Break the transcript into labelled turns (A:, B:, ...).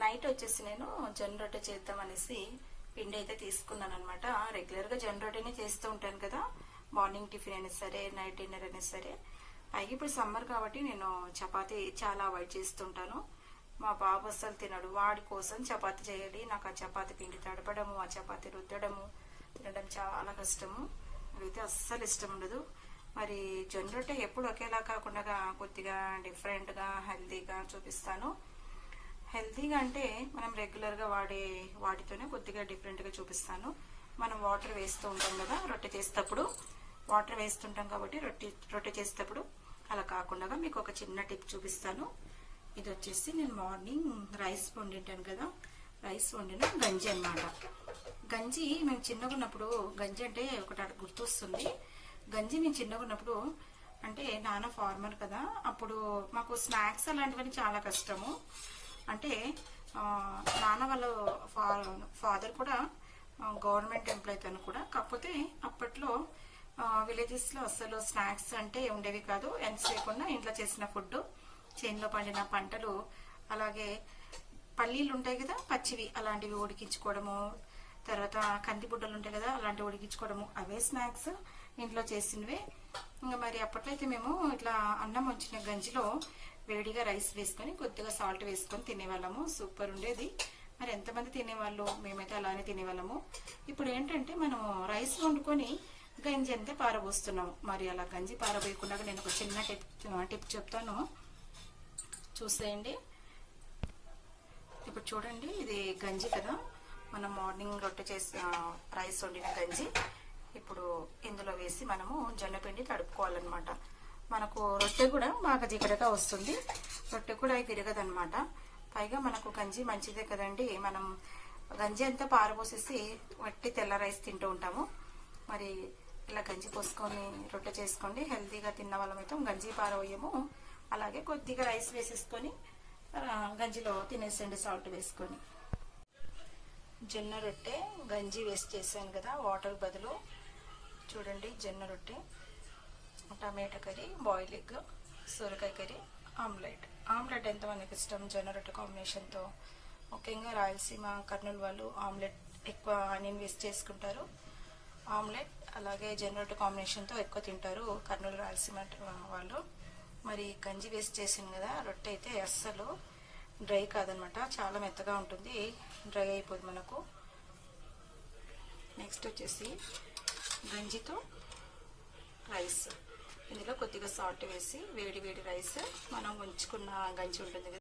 A: Night వచ్చేసి నేను జొన్న రొట్టె చేద్దాం అనేసి పిండి అయితే తీసుకున్నాను అనమాట. రెగ్యులర్గా జొన్న రొట్టెనే చేస్తూ ఉంటాను కదా, మార్నింగ్ టిఫిన్ అయినా సరే, నైట్ డిన్నర్ అయినా సరే. పైకి ఇప్పుడు సమ్మర్ కాబట్టి నేను చపాతీ చాలా అవాయిడ్ చేస్తుంటాను. మా బాబు అస్సలు తినడు, వాడి కోసం చపాతీ చేయాలి. నాకు ఆ చపాతీ పిండి తడపడము, ఆ చపాతీ రుద్దడము, తినడం చాలా కష్టము. అయితే అస్సలు ఇష్టం ఉండదు. మరి జొన్న రొట్టె ఎప్పుడు ఒకేలా కాకుండా కొద్దిగా డిఫరెంట్గా హెల్తీగా చూపిస్తాను. హెల్తీగా అంటే మనం రెగ్యులర్గా వాటితోనే కొద్దిగా డిఫరెంట్గా చూపిస్తాను. మనం వాటర్ వేస్తూ ఉంటాం కదా రొట్టె చేసేటప్పుడు, వాటర్ వేస్తుంటాం కాబట్టి రొట్టె చేసేటప్పుడు అలా కాకుండా మీకు ఒక చిన్న టిప్ చూపిస్తాను. ఇది వచ్చేసి నేను మార్నింగ్ రైస్ వండింటాను కదా, రైస్ వండిన గంజి అనమాట. గంజి మేము చిన్నగా ఉన్నప్పుడు, గంజి అంటే ఒకటి గుర్తొస్తుంది. గంజి మేము చిన్నగా ఉన్నప్పుడు అంటే నాన్న ఫార్మర్ కదా, అప్పుడు మాకు స్నాక్స్ అలాంటివన్నీ చాలా కష్టము. అంటే నాన్న వాళ్ళ ఫాదర్ కూడా గవర్నమెంట్ ఎంప్లాయీ తను కూడా. కాకపోతే అప్పట్లో విలేజెస్లో అస్సలు స్నాక్స్ అంటే ఉండేవి కాదు. ఎంతసేపు ఉన్నా ఇంట్లో చేసిన ఫుడ్, చేనులో పండిన పంటలు, అలాగే పల్లీలు ఉంటాయి కదా పచ్చివి, అలాంటివి ఉడికించుకోవడము, తర్వాత కంది బుడ్డలు ఉంటాయి కదా అలాంటివి ఉడికించుకోవడము, అవే స్నాక్స్ ఇంట్లో చేసినవే. ఇంకా మరి అప్పట్లో అయితే మేము ఇట్లా అన్నం వచ్చిన గంజిలో వేడిగా రైస్ వేసుకొని కొద్దిగా సాల్ట్ వేసుకొని తినేవాళ్ళము. సూపర్ ఉండేది. మరి ఎంతమంది తినేవాళ్ళు, మేమైతే అలానే తినేవాళ్ళము. ఇప్పుడు ఏంటంటే మనం రైస్ వండుకొని గంజి అంతే పారబోస్తున్నాము. మరి అలా గంజి పారబోయకుండా నేను ఒక చిన్న టిప్ చెప్తాను, చూసేయండి. ఇప్పుడు చూడండి, ఇది గంజి కదా, మనం మార్నింగ్ రొట్టె చేసి రైస్ వండిన గంజి ఇప్పుడు ఇందులో వేసి మనము జొన్నపిండి తడుపుకోవాలన్నమాట. మనకు రొట్టె కూడా బాగా జిగటగా వస్తుంది, రొట్టె కూడా విరగదనమాట. పైగా మనకు గంజి మంచిదే కదండి. మనం గంజి అంతా పారబోసేసి వట్టి తెల్ల రైస్ తింటూ ఉంటాము. మరి ఇలా గంజి పోసుకొని రొట్టె చేసుకోండి. హెల్తీగా తిన్న వాళ్ళమైతే గంజి పారవేయము. అలాగే కొద్దిగా రైస్ వేసేసుకొని గంజిలో తినేసండి సాల్ట్ వేసుకొని. జొన్న రొట్టె గంజి వేస్ట్ చేసాను కదా వాటర్ బదులు. చూడండి, జొన్న రొట్టె, టమాటా కర్రీ, బాయిల్ ఎగ్, సొరకాయ కర్రీ, ఆమ్లెట్. ఆమ్లెట్ ఎంతమందికి ఇష్టం జొన్న రొట్టె కాంబినేషన్తో. ముఖ్యంగా రాయలసీమ, కర్నూలు వాళ్ళు ఆమ్లెట్ ఎక్కువ ఆనియన్ వేస్ట్ చేసుకుంటారు. ఆమ్లెట్ అలాగే జొన్న రొట్టె కాంబినేషన్తో ఎక్కువ తింటారు కర్నూలు, రాయలసీమ వాళ్ళు. మరి గంజి వేస్ట్ చేసింది కదా, రొట్టె అయితే అస్సలు డ్రై కాదనమాట, చాలా మెత్తగా ఉంటుంది, డ్రై అయిపోదు మనకు. నెక్స్ట్ వచ్చేసి గంజితో రైస్, ఇందులో కొద్దిగా సాల్ట్ వేసి వేడి వేడి రైస్, మనం ఉంచుకున్న గంజి ఉంటుంది కదా